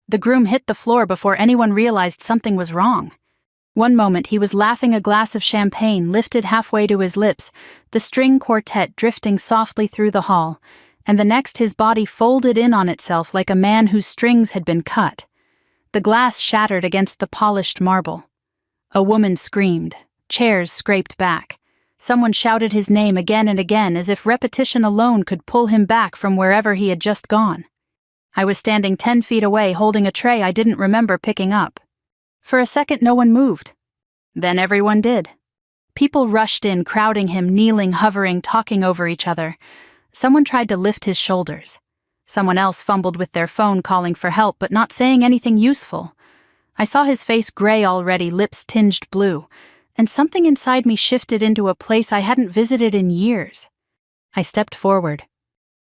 The groom hit the floor before anyone realized something was wrong. One moment he was laughing, a glass of champagne lifted halfway to his lips, the string quartet drifting softly through the hall, and the next his body folded in on itself like a man whose strings had been cut. The glass shattered against the polished marble. A woman screamed. Chairs scraped back. Someone shouted his name again and again, as if repetition alone could pull him back from wherever he had just gone. I was standing 10 feet away holding a tray I didn't remember picking up. For a second no one moved. Then everyone did. People rushed in, crowding him, kneeling, hovering, talking over each other. Someone tried to lift his shoulders. Someone else fumbled with their phone, calling for help but not saying anything useful. I saw his face gray already, lips tinged blue, and something inside me shifted into a place I hadn't visited in years. I stepped forward.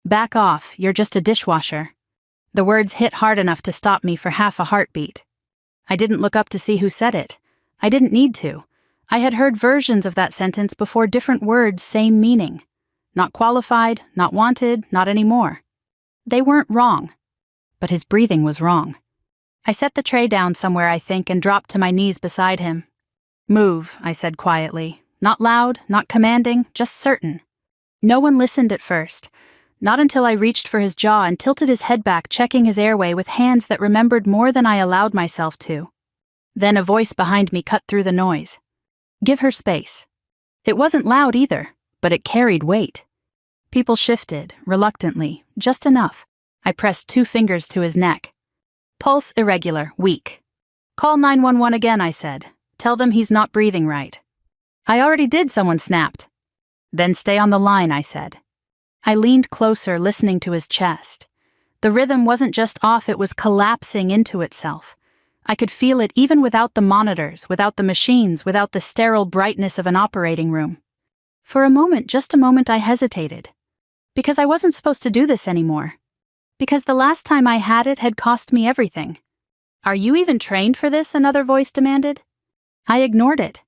"Back off, you're just a dishwasher." The words hit hard enough to stop me for half a heartbeat. I didn't look up to see who said it. I didn't need to. I had heard versions of that sentence before, different words, same meaning. Not qualified, not wanted, not anymore. They weren't wrong. But his breathing was wrong. I set the tray down somewhere, I think, and dropped to my knees beside him. "Move," I said quietly. Not loud, not commanding, just certain. No one listened at first. Not until I reached for his jaw and tilted his head back, checking his airway with hands that remembered more than I allowed myself to. Then a voice behind me cut through the noise. "Give her space." It wasn't loud either, but it carried weight. People shifted, reluctantly, just enough. I pressed 2 fingers to his neck. "Pulse irregular, weak." "Call 911 again," I said. "Tell them he's not breathing right." "I already did," someone snapped. "Then stay on the line," I said. I leaned closer, listening to his chest. The rhythm wasn't just off, it was collapsing into itself. I could feel it even without the monitors, without the machines, without the sterile brightness of an operating room. For a moment, just a moment, I hesitated. Because I wasn't supposed to do this anymore. Because the last time I had it had cost me everything. "Are you even trained for this?" another voice demanded. I ignored it.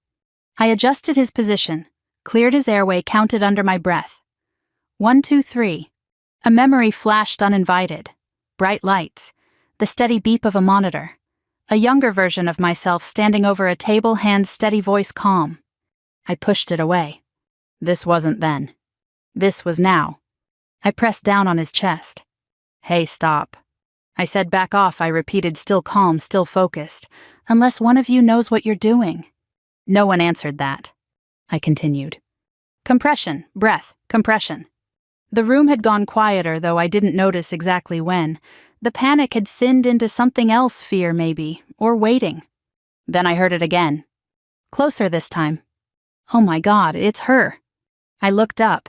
I adjusted his position, cleared his airway, counted under my breath. 1, 2, 3. A memory flashed uninvited. Bright lights. The steady beep of a monitor. A younger version of myself standing over a table, hands steady, voice calm. I pushed it away. This wasn't then. This was now. I pressed down on his chest. "Hey, stop." I said, "Back off," I repeated, still calm, still focused. "Unless one of you knows what you're doing." No one answered that. I continued. Compression, breath, compression. The room had gone quieter, though I didn't notice exactly when. The panic had thinned into something else, fear maybe, or waiting. Then I heard it again. Closer this time. Oh my God, it's her. I looked up.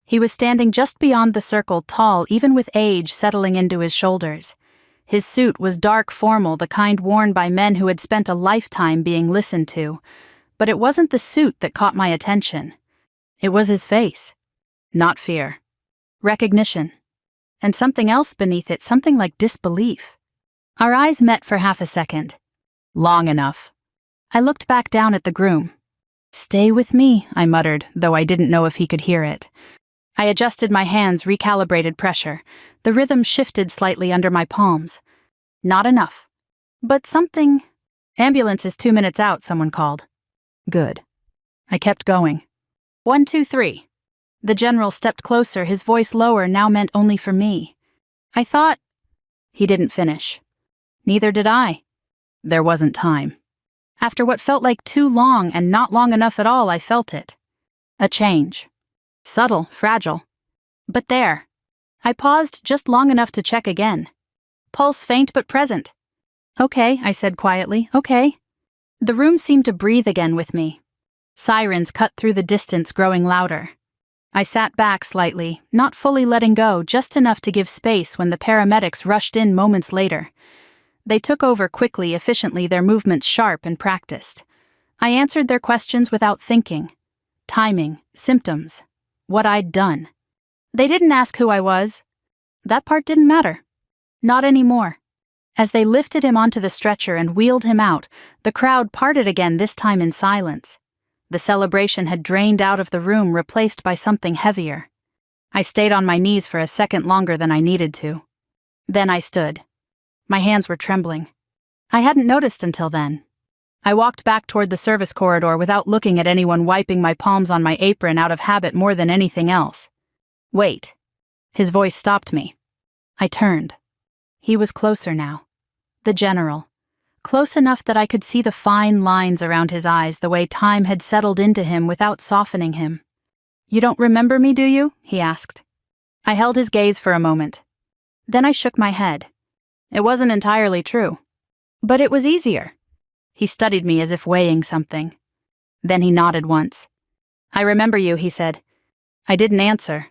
He was standing just beyond the circle, tall, even with age settling into his shoulders. His suit was dark, formal, the kind worn by men who had spent a lifetime being listened to. But it wasn't the suit that caught my attention. It was his face. Not fear. Recognition. And something else beneath it, something like disbelief. Our eyes met for half a second. Long enough. I looked back down at the groom. "Stay with me," I muttered, though I didn't know if he could hear it. I adjusted my hands, recalibrated pressure. The rhythm shifted slightly under my palms. Not enough. But something... "Ambulance is 2 minutes out," someone called. Good. I kept going. 1, 2, 3. The general stepped closer, his voice lower, now meant only for me. I thought... He didn't finish. Neither did I. There wasn't time. After what felt like too long and not long enough at all, I felt it. A change. Subtle, fragile. But there. I paused just long enough to check again. Pulse faint but present. "Okay," I said quietly, "okay." The room seemed to breathe again with me. Sirens cut through the distance, growing louder. I sat back slightly, not fully letting go, just enough to give space when the paramedics rushed in moments later. They took over quickly, efficiently, their movements sharp and practiced. I answered their questions without thinking. Timing, symptoms, what I'd done. They didn't ask who I was. That part didn't matter. Not anymore. As they lifted him onto the stretcher and wheeled him out, the crowd parted again, this time in silence. The celebration had drained out of the room, replaced by something heavier. I stayed on my knees for a second longer than I needed to. Then I stood. My hands were trembling. I hadn't noticed until then. I walked back toward the service corridor without looking at anyone, wiping my palms on my apron out of habit more than anything else. Wait. His voice stopped me. I turned. He was closer now. The general. Close enough that I could see the fine lines around his eyes, the way time had settled into him without softening him. "You don't remember me, do you?" he asked. I held his gaze for a moment. Then I shook my head. It wasn't entirely true. But it was easier. He studied me as if weighing something. Then he nodded once. "I remember you," he said. I didn't answer.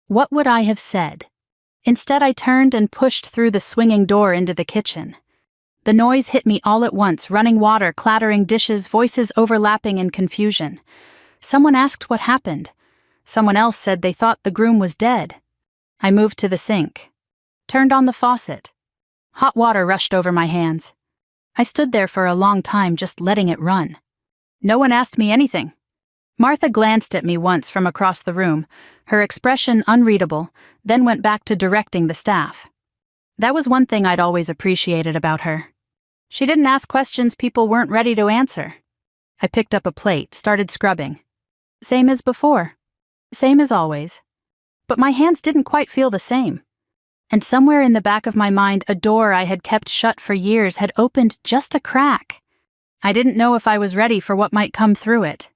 What would I have said? Instead, I turned and pushed through the swinging door into the kitchen. The noise hit me all at once, running water, clattering dishes, voices overlapping in confusion. Someone asked what happened. Someone else said they thought the groom was dead. I moved to the sink. Turned on the faucet. Hot water rushed over my hands. I stood there for a long time, just letting it run. No one asked me anything. Martha glanced at me once from across the room, her expression unreadable, then went back to directing the staff. That was one thing I'd always appreciated about her. She didn't ask questions people weren't ready to answer. I picked up a plate, started scrubbing. Same as before. Same as always. But my hands didn't quite feel the same. And somewhere in the back of my mind, a door I had kept shut for years had opened just a crack. I didn't know if I was ready for what might come through it.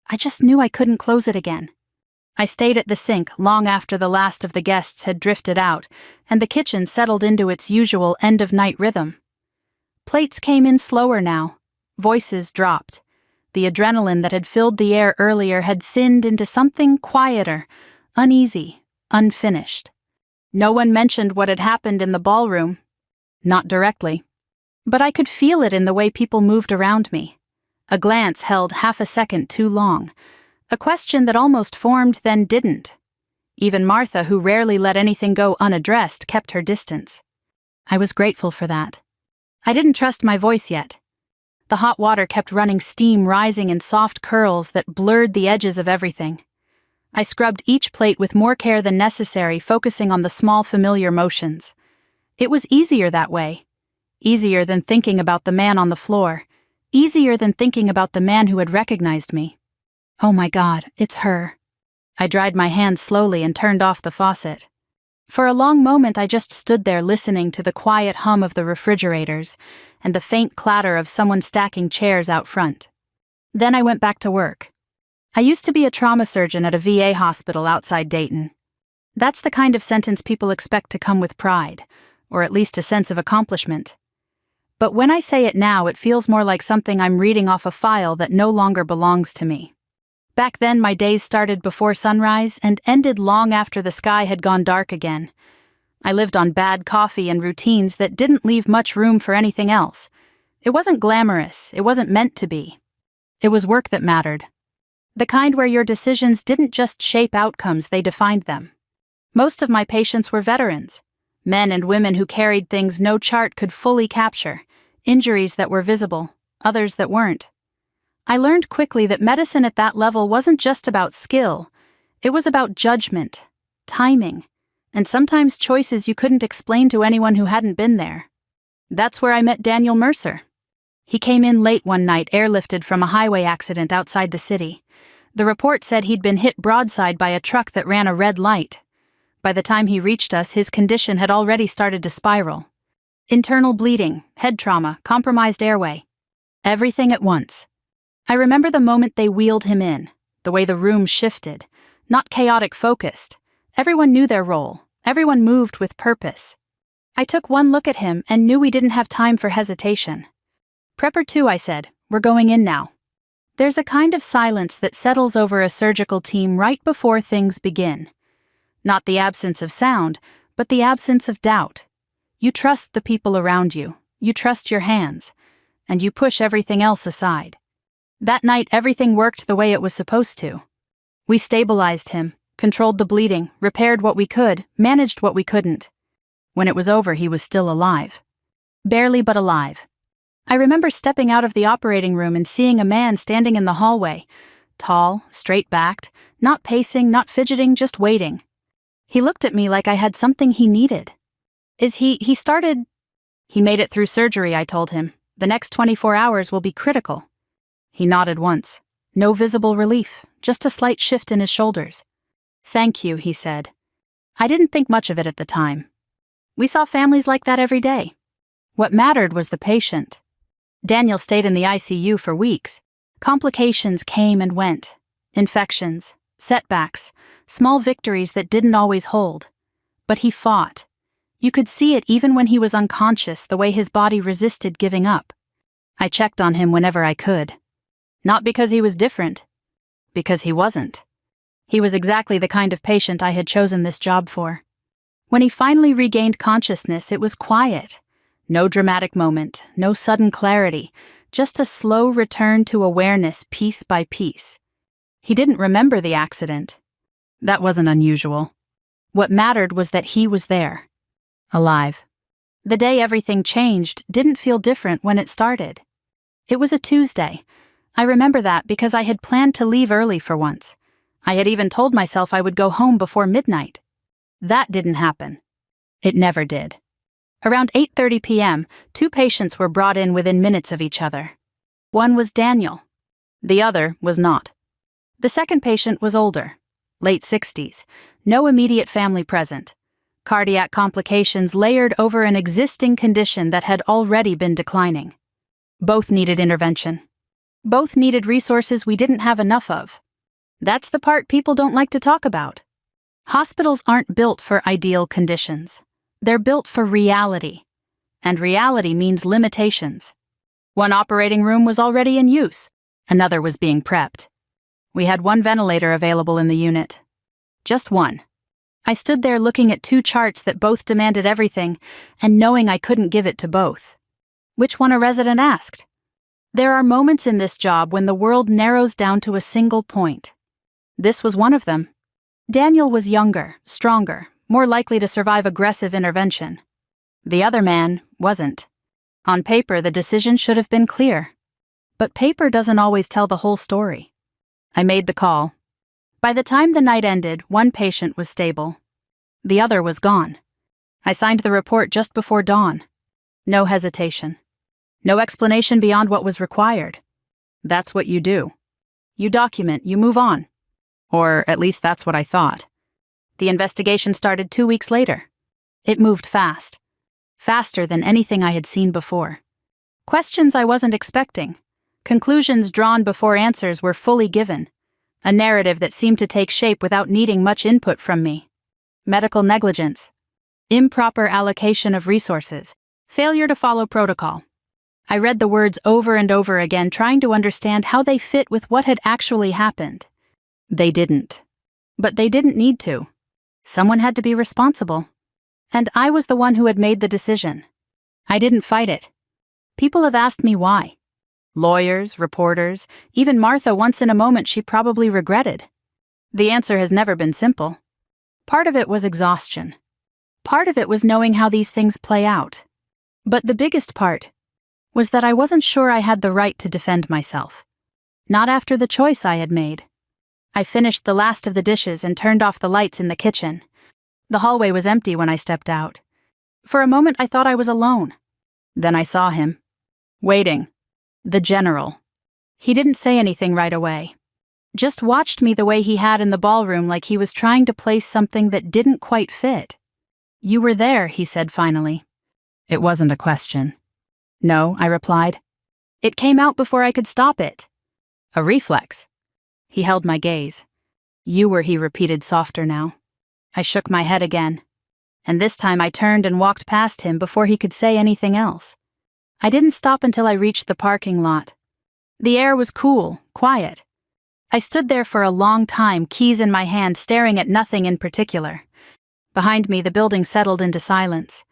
I just knew I couldn't close it again. I stayed at the sink long after the last of the guests had drifted out, and the kitchen settled into its usual end-of-night rhythm. Plates came in slower now. Voices dropped. The adrenaline that had filled the air earlier had thinned into something quieter, uneasy, unfinished. No one mentioned what had happened in the ballroom. Not directly. But I could feel it in the way people moved around me. A glance held half a second too long. A question that almost formed, then didn't. Even Martha, who rarely let anything go unaddressed, kept her distance. I was grateful for that. I didn't trust my voice yet. The hot water kept running, steam rising in soft curls that blurred the edges of everything. I scrubbed each plate with more care than necessary, focusing on the small familiar motions. It was easier that way. Easier than thinking about the man on the floor. Easier than thinking about the man who had recognized me. Oh my God, it's her. I dried my hands slowly and turned off the faucet. For a long moment I just stood there listening to the quiet hum of the refrigerators and the faint clatter of someone stacking chairs out front. Then I went back to work. I used to be a trauma surgeon at a VA hospital outside Dayton. That's the kind of sentence people expect to come with pride, or at least a sense of accomplishment. But when I say it now, it feels more like something I'm reading off a file that no longer belongs to me. Back then, my days started before sunrise and ended long after the sky had gone dark again. I lived on bad coffee and routines that didn't leave much room for anything else. It wasn't glamorous, it wasn't meant to be. It was work that mattered. The kind where your decisions didn't just shape outcomes, they defined them. Most of my patients were veterans, men and women who carried things no chart could fully capture, injuries that were visible, others that weren't. I learned quickly that medicine at that level wasn't just about skill. It was about judgment, timing, and sometimes choices you couldn't explain to anyone who hadn't been there. That's where I met Daniel Mercer. He came in late one night, airlifted from a highway accident outside the city. The report said he'd been hit broadside by a truck that ran a red light. By the time he reached us, his condition had already started to spiral. Internal bleeding, head trauma, compromised airway. Everything at once. I remember the moment they wheeled him in, the way the room shifted, not chaotic focused. Everyone knew their role. Everyone moved with purpose. I took one look at him and knew we didn't have time for hesitation. "Prepper 2, I said. "We're going in now." There's a kind of silence that settles over a surgical team right before things begin. Not the absence of sound, but the absence of doubt. You trust the people around you. You trust your hands. And you push everything else aside. That night, everything worked the way it was supposed to. We stabilized him, controlled the bleeding, repaired what we could, managed what we couldn't. When it was over, he was still alive. Barely, but alive. I remember stepping out of the operating room and seeing a man standing in the hallway, tall, straight-backed, not pacing, not fidgeting, just waiting. He looked at me like I had something he needed. He He made it through surgery, I told him. The next 24 hours will be critical. He nodded once. No visible relief, just a slight shift in his shoulders. Thank you, he said. I didn't think much of it at the time. We saw families like that every day. What mattered was the patient. Daniel stayed in the ICU for weeks. Complications came and went. Infections, setbacks, small victories that didn't always hold. But he fought. You could see it even when he was unconscious, the way his body resisted giving up. I checked on him whenever I could. Not because he was different, because he wasn't. He was exactly the kind of patient I had chosen this job for. When he finally regained consciousness, it was quiet. No dramatic moment, no sudden clarity, just a slow return to awareness piece by piece. He didn't remember the accident. That wasn't unusual. What mattered was that he was there. Alive. The day everything changed didn't feel different when it started. It was a Tuesday. I remember that because I had planned to leave early for once. I had even told myself I would go home before midnight. That didn't happen. It never did. Around 8:30 p.m., 2 patients were brought in within minutes of each other. One was Daniel. The other was not. The second patient was older, late 60s, no immediate family present. Cardiac complications layered over an existing condition that had already been declining. Both needed intervention. Both needed resources we didn't have enough of. That's the part people don't like to talk about. Hospitals aren't built for ideal conditions. They're built for reality. And reality means limitations. One operating room was already in use. Another was being prepped. We had 1 ventilator available in the unit. Just one. I stood there looking at 2 charts that both demanded everything, and knowing I couldn't give it to both. Which one, a resident asked. There are moments in this job when the world narrows down to a single point. This was one of them. Daniel was younger, stronger, more likely to survive aggressive intervention. The other man wasn't. On paper, the decision should have been clear. But paper doesn't always tell the whole story. I made the call. By the time the night ended, 1 patient was stable. The other was gone. I signed the report just before dawn. No hesitation. No explanation beyond what was required. That's what you do. You document, you move on. Or at least that's what I thought. The investigation started 2 weeks later. It moved fast. Faster than anything I had seen before. Questions I wasn't expecting. Conclusions drawn before answers were fully given. A narrative that seemed to take shape without needing much input from me. Medical negligence. Improper allocation of resources. Failure to follow protocol. I read the words over and over again, trying to understand how they fit with what had actually happened. They didn't. But they didn't need to. Someone had to be responsible. And I was the one who had made the decision. I didn't fight it. People have asked me why. Lawyers, reporters, even Martha once in a moment she probably regretted. The answer has never been simple. Part of it was exhaustion. Part of it was knowing how these things play out. But the biggest part was that I wasn't sure I had the right to defend myself. Not after the choice I had made. I finished the last of the dishes and turned off the lights in the kitchen. The hallway was empty when I stepped out. For a moment I thought I was alone. Then I saw him. Waiting. The general. He didn't say anything right away. Just watched me the way he had in the ballroom, like he was trying to place something that didn't quite fit. You were there, he said finally. It wasn't a question. No, I replied. It came out before I could stop it. A reflex. He held my gaze. You were, he repeated softer now. I shook my head again. And this time I turned and walked past him before he could say anything else. I didn't stop until I reached the parking lot. The air was cool, quiet. I stood there for a long time, keys in my hand, staring at nothing in particular. Behind me, the building settled into silence.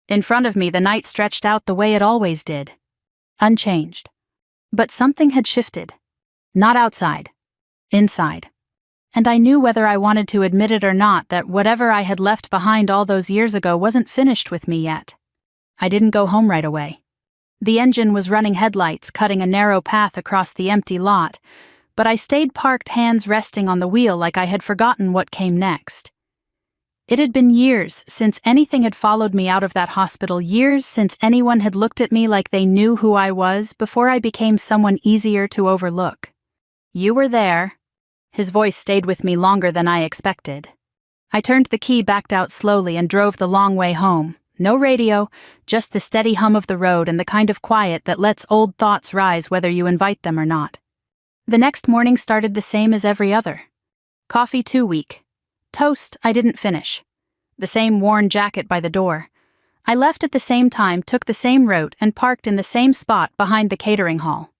In front of me, the night stretched out the way it always did. Unchanged. But something had shifted. Not outside. Inside. And I knew, whether I wanted to admit it or not, that whatever I had left behind all those years ago wasn't finished with me yet. I didn't go home right away. The engine was running headlights, cutting a narrow path across the empty lot, but I stayed parked, hands resting on the wheel, like I had forgotten what came next. It had been years since anything had followed me out of that hospital, years since anyone had looked at me like they knew who I was before I became someone easier to overlook. "You were there." His voice stayed with me longer than I expected. I turned the key, backed out slowly, and drove the long way home. No radio, just the steady hum of the road and the kind of quiet that lets old thoughts rise whether you invite them or not. The next morning started the same as every other. Coffee too weak. Toast I didn't finish. The same worn jacket by the door. I left at the same time, took the same route, and parked in the same spot behind the catering hall.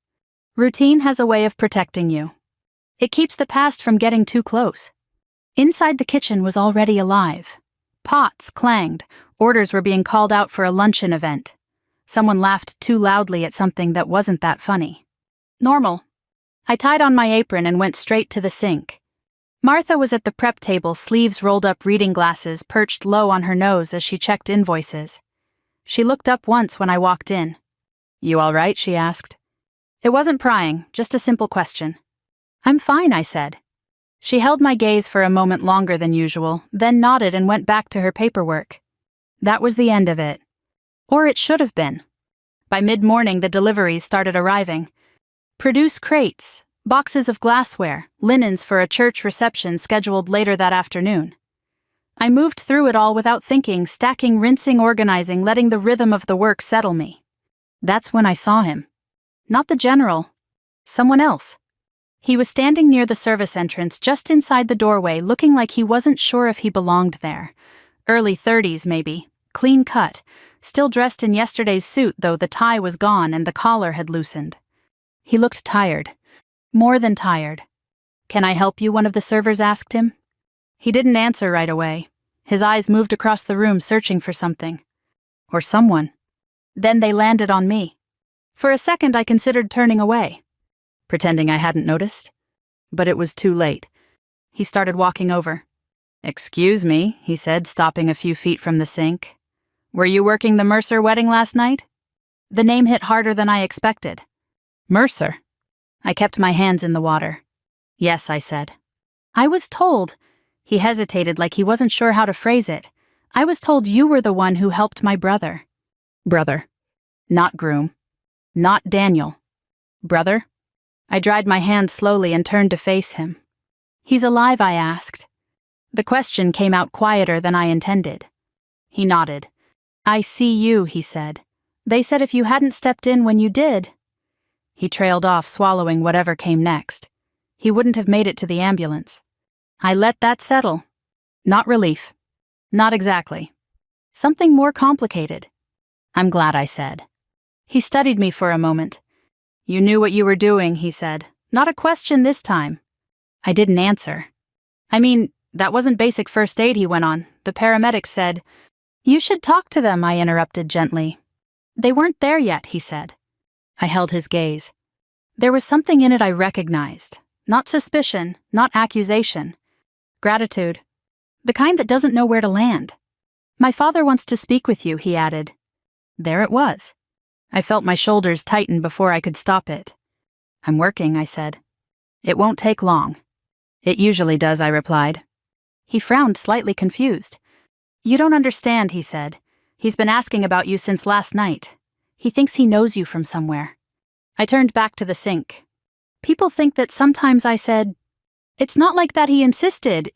Routine has a way of protecting you. It keeps the past from getting too close. Inside the kitchen was already alive. Pots clanged. Orders were being called out for a luncheon event. Someone laughed too loudly at something that wasn't that funny. Normal. I tied on my apron and went straight to the sink. Martha was at the prep table, sleeves rolled up, reading glasses perched low on her nose as she checked invoices. She looked up once when I walked in. "You all right?" she asked. It wasn't prying, just a simple question. "I'm fine," I said. She held my gaze for a moment longer than usual, then nodded and went back to her paperwork. That was the end of it. Or it should have been. By mid-morning, the deliveries started arriving. Produce crates, boxes of glassware, linens for a church reception scheduled later that afternoon. I moved through it all without thinking, stacking, rinsing, organizing, letting the rhythm of the work settle me. That's when I saw him. Not the general. Someone else. He was standing near the service entrance, just inside the doorway, looking like he wasn't sure if he belonged there. Early 30s, maybe. Clean cut. Still dressed in yesterday's suit, though the tie was gone and the collar had loosened. He looked tired. More than tired. "Can I help you?" one of the servers asked him. He didn't answer right away. His eyes moved across the room, searching for something. Or someone. Then they landed on me. For a second, I considered turning away, pretending I hadn't noticed. But it was too late. He started walking over. "Excuse me," he said, stopping a few feet from the sink. "Were you working the Mercer wedding last night?" The name hit harder than I expected. Mercer. I kept my hands in the water. "Yes," I said. "I was told..." He hesitated, like he wasn't sure how to phrase it. "I was told you were the one who helped my brother." Brother. Not groom. Not Daniel. Brother? I dried my hands slowly and turned to face him. "He's alive?" I asked. The question came out quieter than I intended. He nodded. "I see you," he said. "They said if you hadn't stepped in when you did..." He trailed off, swallowing whatever came next. He wouldn't have made it to the ambulance. I let that settle. Not relief. Not exactly. Something more complicated. "I'm glad," I said. He studied me for a moment. "You knew what you were doing," he said. "Not a question this time." I didn't answer. "I mean, that wasn't basic first aid," he went on. "The paramedics said..." "You should talk to them," I interrupted gently. "They weren't there yet," he said. I held his gaze. There was something in it I recognized. Not suspicion, not accusation. Gratitude. The kind that doesn't know where to land. "My father wants to speak with you," he added. There it was. I felt my shoulders tighten before I could stop it. "I'm working," I said. "It won't take long." "It usually does," I replied. He frowned, slightly confused. "You don't understand," he said. "He's been asking about you since last night. He thinks he knows you from somewhere." I turned back to the sink. "People think that sometimes," I said. "It's not like that," he insisted.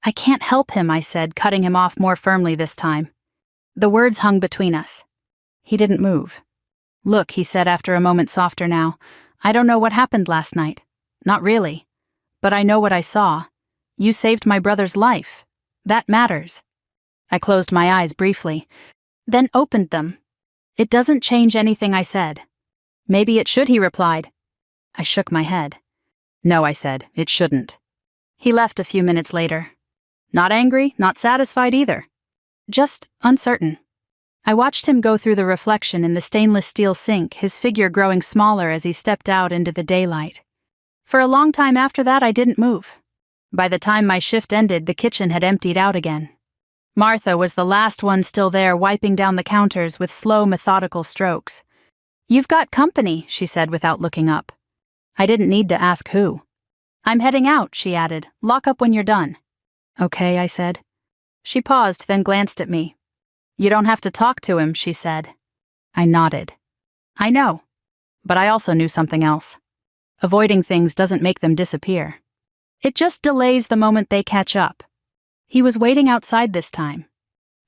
"I can't help him," I said, cutting him off more firmly this time. The words hung between us. He didn't move. "Look," he said after a moment, softer now. "I don't know what happened last night. Not really. But I know what I saw. You saved my brother's life. That matters." I closed my eyes briefly, then opened them. "It doesn't change anything," I said. "Maybe it should," he replied. I shook my head. "No," I said, "it shouldn't." He left a few minutes later. Not angry, not satisfied either. Just uncertain. I watched him go through the reflection in the stainless steel sink, his figure growing smaller as he stepped out into the daylight. For a long time after that, I didn't move. By the time my shift ended, the kitchen had emptied out again. Martha was the last one still there, wiping down the counters with slow, methodical strokes. "You've got company," she said without looking up. I didn't need to ask who. "I'm heading out," she added. "Lock up when you're done." "Okay," I said. She paused, then glanced at me. "You don't have to talk to him," she said. I nodded. "I know. But I also knew something else. Avoiding things doesn't make them disappear. It just delays the moment they catch up." He was waiting outside this time.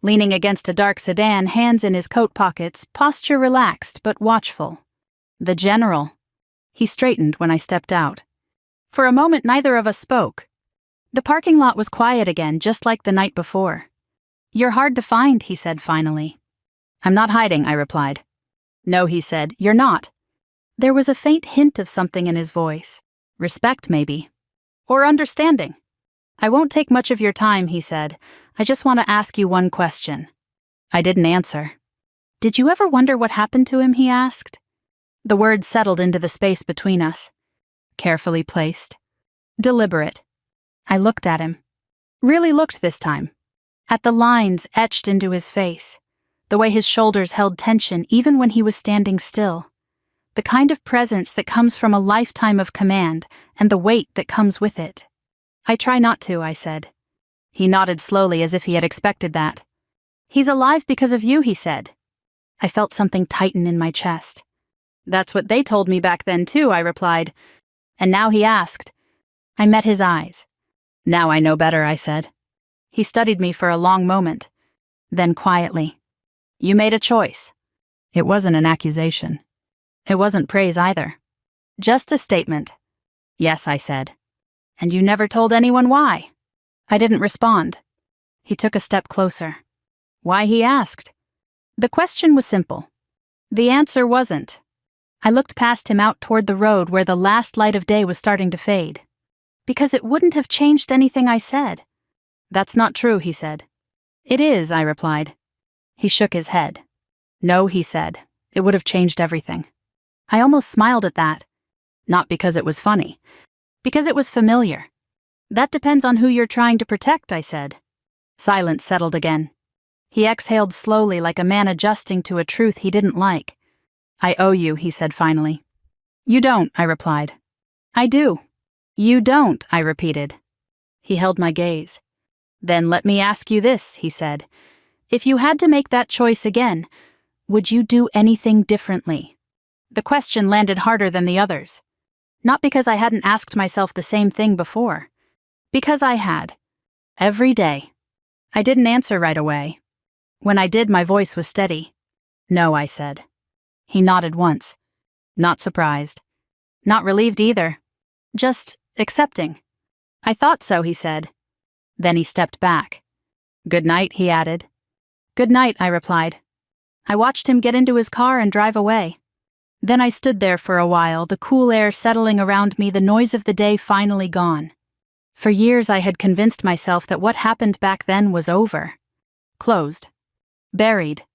Leaning against a dark sedan, hands in his coat pockets, posture relaxed but watchful. The general. He straightened when I stepped out. For a moment, neither of us spoke. The parking lot was quiet again, just like the night before. "You're hard to find," he said finally. "I'm not hiding," I replied. "No," he said, "you're not." There was a faint hint of something in his voice. Respect, maybe. Or understanding. "I won't take much of your time," he said. "I just want to ask you one question." I didn't answer. "Did you ever wonder what happened to him?" he asked. The words settled into the space between us. Carefully placed. Deliberate. I looked at him. Really looked this time. At the lines etched into his face. The way his shoulders held tension even when he was standing still. The kind of presence that comes from a lifetime of command and the weight that comes with it. "I try not to," I said. He nodded slowly as if he had expected that. "He's alive because of you," he said. I felt something tighten in my chest. "That's what they told me back then too," I replied. And now he asked. I met his eyes. "Now I know better," I said. He studied me for a long moment. Then quietly. "You made a choice." It wasn't an accusation. It wasn't praise either. Just a statement. "Yes," I said. "And you never told anyone why?" I didn't respond. He took a step closer. Why, he asked. The question was simple. The answer wasn't. I looked past him out toward the road where the last light of day was starting to fade. "Because it wouldn't have changed anything I said." "That's not true," he said. "It is," I replied. He shook his head. "No," he said. "It would have changed everything." I almost smiled at that. Not because it was funny. Because it was familiar. "That depends on who you're trying to protect," I said. Silence settled again. He exhaled slowly like a man adjusting to a truth he didn't like. "I owe you," he said finally. "You don't," I replied. "I do." "You don't," I repeated. He held my gaze. "Then let me ask you this," he said. "If you had to make that choice again, would you do anything differently?" The question landed harder than the others. Not because I hadn't asked myself the same thing before. Because I had. Every day. I didn't answer right away. When I did, my voice was steady. "No," I said. He nodded once. Not surprised. Not relieved either. Just accepting. "I thought so," he said. Then he stepped back. "Good night," he added. "Good night," I replied. I watched him get into his car and drive away. Then I stood there for a while, the cool air settling around me, the noise of the day finally gone. For years I had convinced myself that what happened back then was over. Closed. Buried.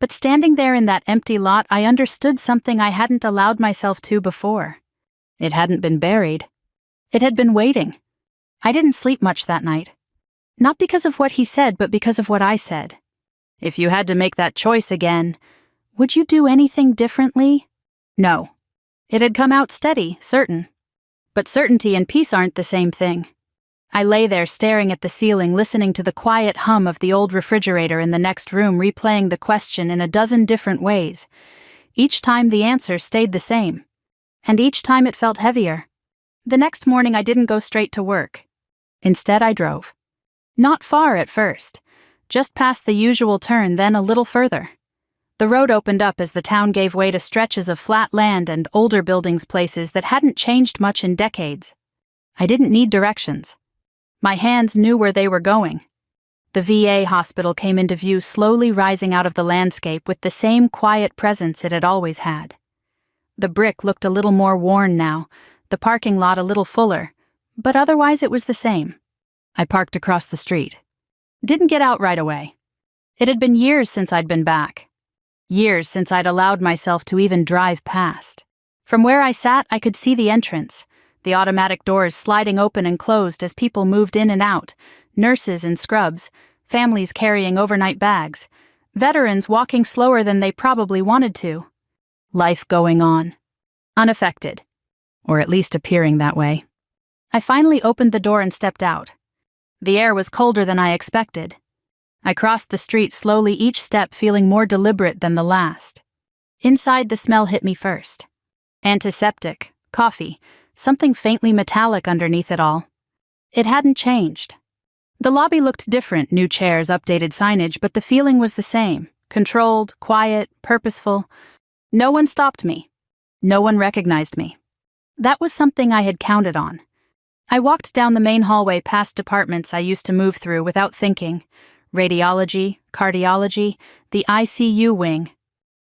But standing there in that empty lot, I understood something I hadn't allowed myself to before. It hadn't been buried. It had been waiting. I didn't sleep much that night. Not because of what he said, but because of what I said. If you had to make that choice again, would you do anything differently? No. It had come out steady, certain. But certainty and peace aren't the same thing. I lay there staring at the ceiling, listening to the quiet hum of the old refrigerator in the next room, replaying the question in a dozen different ways. Each time the answer stayed the same. And each time it felt heavier. The next morning I didn't go straight to work. Instead I drove. Not far at first. Just past the usual turn, then a little further. The road opened up as the town gave way to stretches of flat land and older buildings, places that hadn't changed much in decades. I didn't need directions. My hands knew where they were going. The VA hospital came into view, slowly rising out of the landscape with the same quiet presence it had always had. The brick looked a little more worn now, the parking lot a little fuller, but otherwise it was the same. I parked across the street. Didn't get out right away. It had been years since I'd been back. Years since I'd allowed myself to even drive past. From where I sat, I could see the entrance, the automatic doors sliding open and closed as people moved in and out, nurses in scrubs, families carrying overnight bags, veterans walking slower than they probably wanted to. Life going on. Unaffected. Or at least appearing that way. I finally opened the door and stepped out. The air was colder than I expected. I crossed the street slowly, each step feeling more deliberate than the last. Inside, the smell hit me first. Antiseptic, coffee, something faintly metallic underneath it all. It hadn't changed. The lobby looked different, new chairs, updated signage, but the feeling was the same. Controlled, quiet, purposeful. No one stopped me. No one recognized me. That was something I had counted on. I walked down the main hallway past departments I used to move through without thinking. Radiology, cardiology, the ICU wing.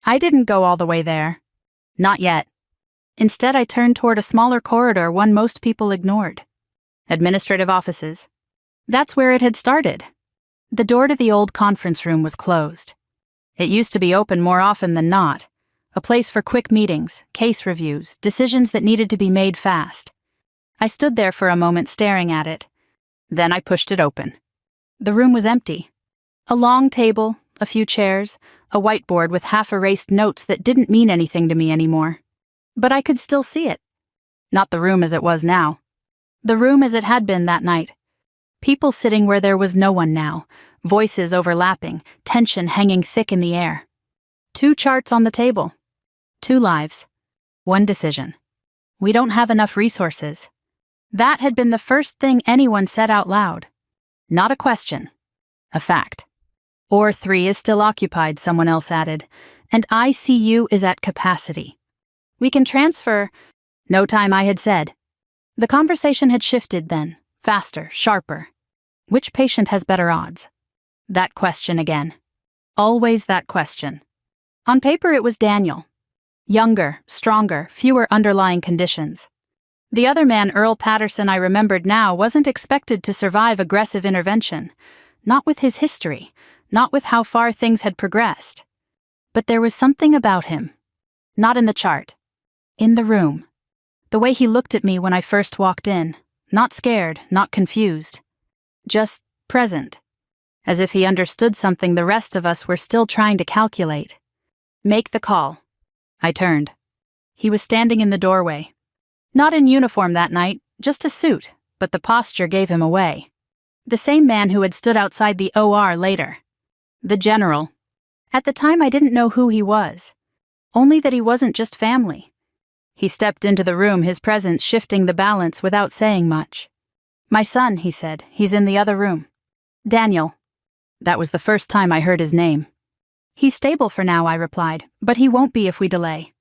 I didn't go all the way there. Not yet. Instead, I turned toward a smaller corridor, one most people ignored. Administrative offices. That's where it had started. The door to the old conference room was closed. It used to be open more often than not, a place for quick meetings, case reviews, decisions that needed to be made fast. I stood there for a moment staring at it. Then I pushed it open. The room was empty. A long table, a few chairs, a whiteboard with half-erased notes that didn't mean anything to me anymore. But I could still see it. Not the room as it was now. The room as it had been that night. People sitting where there was no one now, voices overlapping, tension hanging thick in the air. 2 charts on the table. 2 lives. 1 decision. We don't have enough resources. That had been the first thing anyone said out loud. Not a question. A fact. Or 3 is still occupied, someone else added, and ICU is at capacity. We can transfer. No time, I had said. The conversation had shifted then, faster, sharper. Which patient has better odds? That question again. Always that question. On paper, it was Daniel. Younger, stronger, fewer underlying conditions. The other man, Earl Patterson, I remembered now, wasn't expected to survive aggressive intervention. Not with his history, not with how far things had progressed. But there was something about him. Not in the chart. In the room. The way he looked at me when I first walked in. Not scared, not confused. Just present. As if he understood something the rest of us were still trying to calculate. Make the call. I turned. He was standing in the doorway. Not in uniform that night, just a suit, but the posture gave him away. The same man who had stood outside the OR later. The general. At the time, I didn't know who he was. Only that he wasn't just family. He stepped into the room, his presence shifting the balance without saying much. My son, he said. He's in the other room. Daniel. That was the first time I heard his name. He's stable for now, I replied, but he won't be if we delay.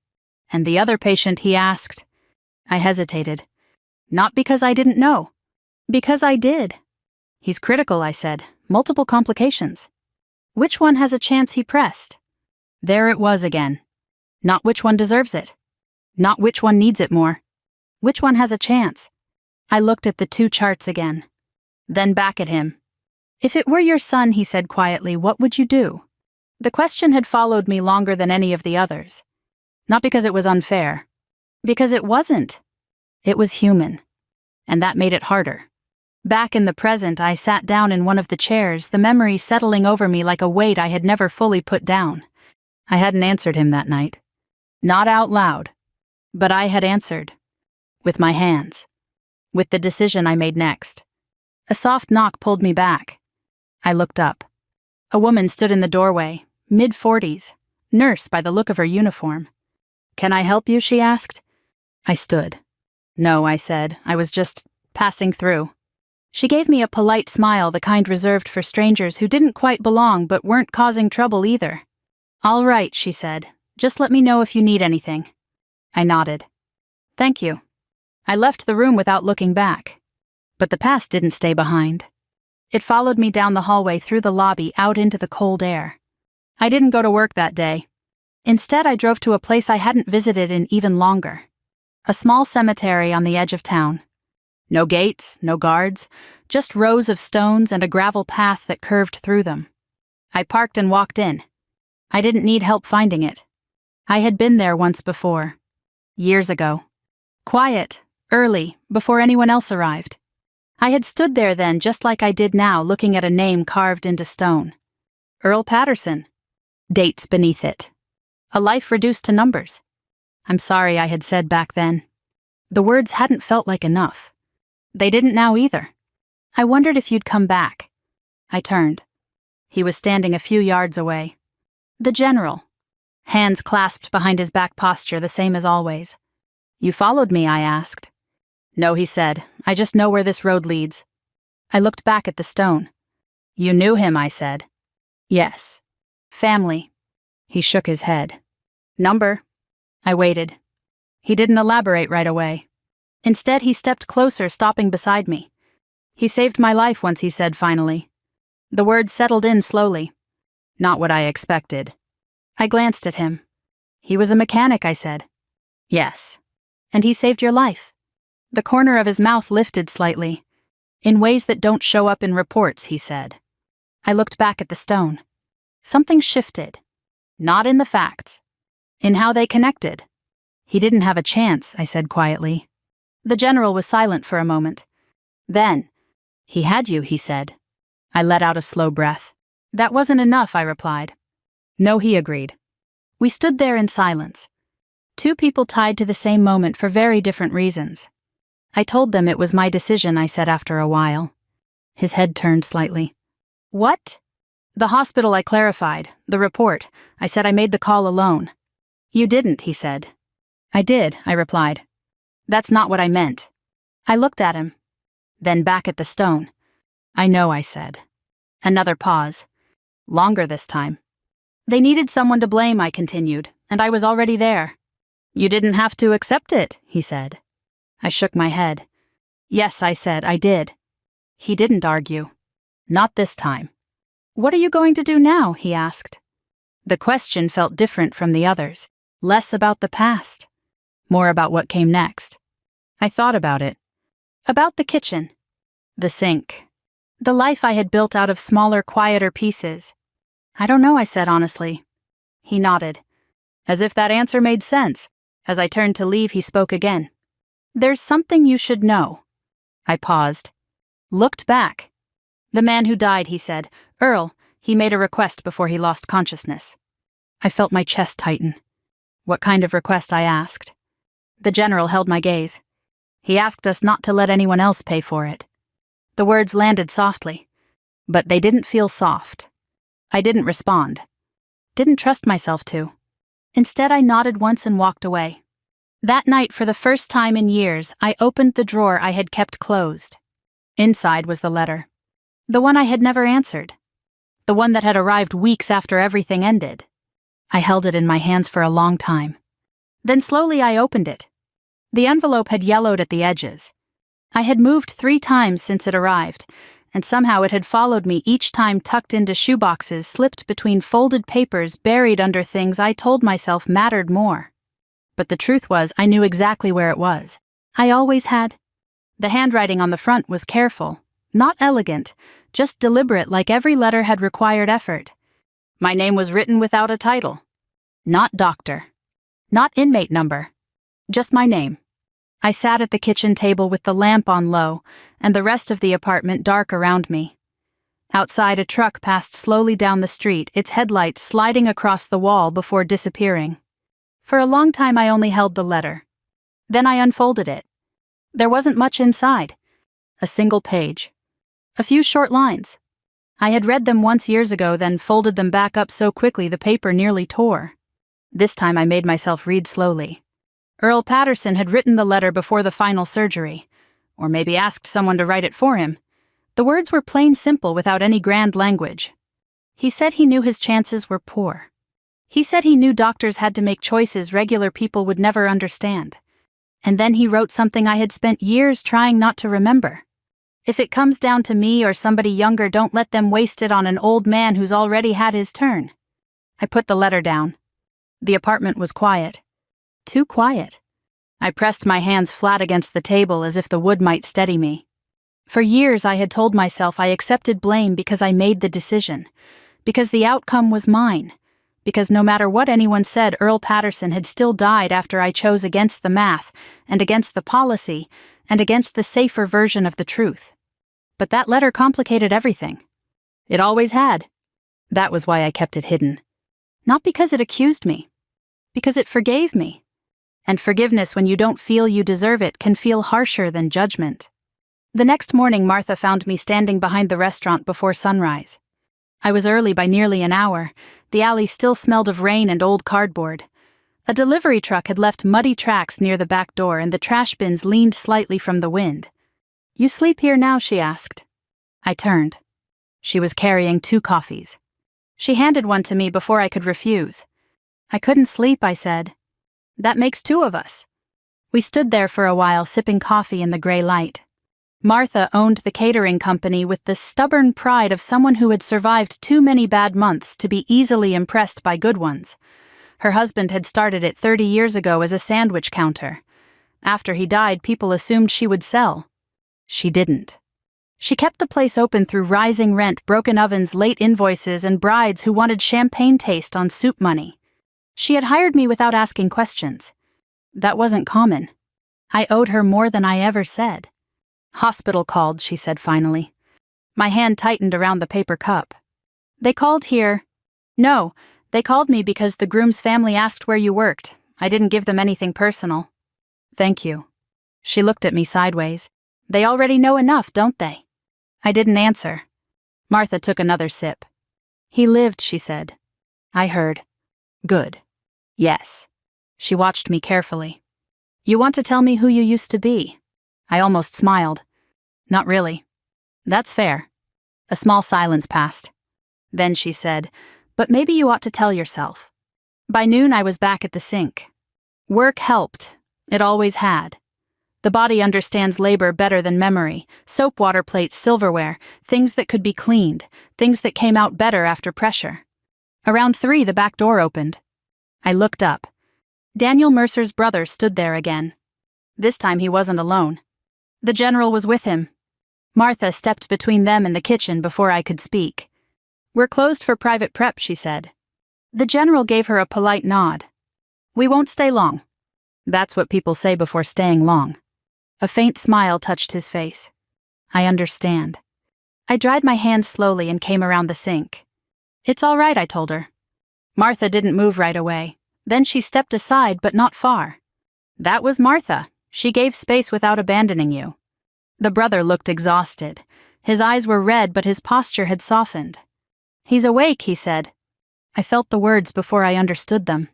And the other patient, he asked. I hesitated. Not because I didn't know. Because I did. He's critical, I said. Multiple complications. Which one has a chance, he pressed. There it was again. Not which one deserves it. Not which one needs it more. Which one has a chance? I looked at the 2 charts again. Then back at him. If it were your son, he said quietly, what would you do? The question had followed me longer than any of the others. Not because it was unfair. Because it wasn't. It was human. And that made it harder. Back in the present, I sat down in one of the chairs, the memory settling over me like a weight I had never fully put down. I hadn't answered him that night. Not out loud. But I had answered. With my hands. With the decision I made next. A soft knock pulled me back. I looked up. A woman stood in the doorway, mid-40s, nurse by the look of her uniform. Can I help you, she asked. I stood. No, I said. I was just passing through. She gave me a polite smile, the kind reserved for strangers who didn't quite belong but weren't causing trouble either. All right, she said. Just let me know if you need anything. I nodded. Thank you. I left the room without looking back. But the past didn't stay behind. It followed me down the hallway, through the lobby, out into the cold air. I didn't go to work that day. Instead, I drove to a place I hadn't visited in even longer. A small cemetery on the edge of town. No gates, no guards, just rows of stones and a gravel path that curved through them. I parked and walked in. I didn't need help finding it. I had been there once before. Years ago. Quiet, early, before anyone else arrived. I had stood there then just like I did now, looking at a name carved into stone. Earl Patterson. Dates beneath it. A life reduced to numbers. I'm sorry, I had said back then. The words hadn't felt like enough. They didn't now either. I wondered if you'd come back. I turned. He was standing a few yards away. The general. Hands clasped behind his back posture, the same as always. "You followed me?" I asked. "No," he said. "I just know where this road leads." I looked back at the stone. "You knew him," I said. "Yes." "Family." He shook his head. "Number?" I waited. He didn't elaborate right away. Instead, he stepped closer, stopping beside me. "He saved my life once," he said finally. The words settled in slowly. Not what I expected. I glanced at him. "He was a mechanic," I said. "Yes." "And he saved your life?" The corner of his mouth lifted slightly. "In ways that don't show up in reports," he said. I looked back at the stone. Something shifted. Not in the facts. In how they connected. "He didn't have a chance," I said quietly. The general was silent for a moment. Then, "He had you," he said. I let out a slow breath. "That wasn't enough," I replied. "No," he agreed. We stood there in silence. Two people tied to the same moment for very different reasons. I told them it was my decision, I said after a while. His head turned slightly. "What?" "The hospital," I clarified. "The report. I said I made the call alone." "You didn't," he said. "I did," I replied. "That's not what I meant." I looked at him. Then back at the stone. "I know," I said. Another pause. Longer this time. "They needed someone to blame," I continued, "and I was already there." "You didn't have to accept it," he said. I shook my head. "Yes," I said, "I did." He didn't argue. Not this time. "What are you going to do now?" he asked. The question felt different from the others. Less about the past. More about what came next. I thought about it. About the kitchen. The sink. The life I had built out of smaller, quieter pieces. "I don't know," I said honestly. He nodded. As if that answer made sense. As I turned to leave, he spoke again. "There's something you should know." I paused. Looked back. "The man who died," he said. "Earl, he made a request before he lost consciousness." I felt my chest tighten. "What kind of request?" I asked. The general held my gaze. "He asked us not to let anyone else pay for it." The words landed softly. But they didn't feel soft. I didn't respond. Didn't trust myself to. Instead, I nodded once and walked away. That night, for the first time in years, I opened the drawer I had kept closed. Inside was the letter. The one I had never answered. The one that had arrived weeks after everything ended. I held it in my hands for a long time. Then slowly I opened it. The envelope had yellowed at the edges. I had moved 3 times since it arrived, and somehow it had followed me each time, tucked into shoeboxes, slipped between folded papers, buried under things I told myself mattered more. But the truth was, I knew exactly where it was. I always had. The handwriting on the front was careful, not elegant, just deliberate, like every letter had required effort. My name was written without a title. Not doctor. Not inmate number. Just my name. I sat at the kitchen table with the lamp on low, and the rest of the apartment dark around me. Outside, a truck passed slowly down the street, its headlights sliding across the wall before disappearing. For a long time, I only held the letter. Then I unfolded it. There wasn't much inside. A single page. A few short lines. I had read them once years ago, then folded them back up so quickly the paper nearly tore. This time I made myself read slowly. Earl Patterson had written the letter before the final surgery, or maybe asked someone to write it for him. The words were plain simple, without any grand language. He said he knew his chances were poor. He said he knew doctors had to make choices regular people would never understand. And then he wrote something I had spent years trying not to remember. "If it comes down to me or somebody younger, don't let them waste it on an old man who's already had his turn." I put the letter down. The apartment was quiet. Too quiet. I pressed my hands flat against the table as if the wood might steady me. For years I had told myself I accepted blame because I made the decision, because the outcome was mine, because no matter what anyone said, Earl Patterson had still died after I chose against the math, and against the policy, and against the safer version of the truth. But that letter complicated everything. It always had. That was why I kept it hidden. Not because it accused me, because it forgave me. And forgiveness, when you don't feel you deserve it, can feel harsher than judgment. The next morning, Martha found me standing behind the restaurant before sunrise. I was early by nearly an hour. The alley still smelled of rain and old cardboard. A delivery truck had left muddy tracks near the back door, and the trash bins leaned slightly from the wind. "You sleep here now?" she asked. I turned. She was carrying 2 coffees. She handed one to me before I could refuse. "I couldn't sleep," I said. "That makes 2 of us." We stood there for a while, sipping coffee in the gray light. Martha owned the catering company with the stubborn pride of someone who had survived too many bad months to be easily impressed by good ones. Her husband had started it 30 years ago as a sandwich counter. After he died, people assumed she would sell. She didn't. She kept the place open through rising rent, broken ovens, late invoices, and brides who wanted champagne taste on soup money. She had hired me without asking questions. That wasn't common. I owed her more than I ever said. "Hospital called," she said finally. My hand tightened around the paper cup. "They called here." "No, they called me because the groom's family asked where you worked. I didn't give them anything personal." "Thank you." She looked at me sideways. "They already know enough, don't they?" I didn't answer. Martha took another sip. "He lived," she said. I heard. "Good." "Yes." She watched me carefully. "You want to tell me who you used to be?" I almost smiled. "Not really." "That's fair." A small silence passed. Then she said, "But maybe you ought to tell yourself." By noon I was back at the sink. Work helped. It always had. The body understands labor better than memory. Soap, water plates, silverware, things that could be cleaned, things that came out better after pressure. Around 3, the back door opened. I looked up. Daniel Mercer's brother stood there again. This time he wasn't alone. The general was with him. Martha stepped between them and the kitchen before I could speak. "We're closed for private prep," she said. The general gave her a polite nod. "We won't stay long." That's what people say before staying long. A faint smile touched his face. "I understand." I dried my hands slowly and came around the sink. "It's all right," I told her. Martha didn't move right away. Then she stepped aside, but not far. That was Martha. She gave space without abandoning you. The brother looked exhausted. His eyes were red, but his posture had softened. "He's awake," he said. I felt the words before I understood them.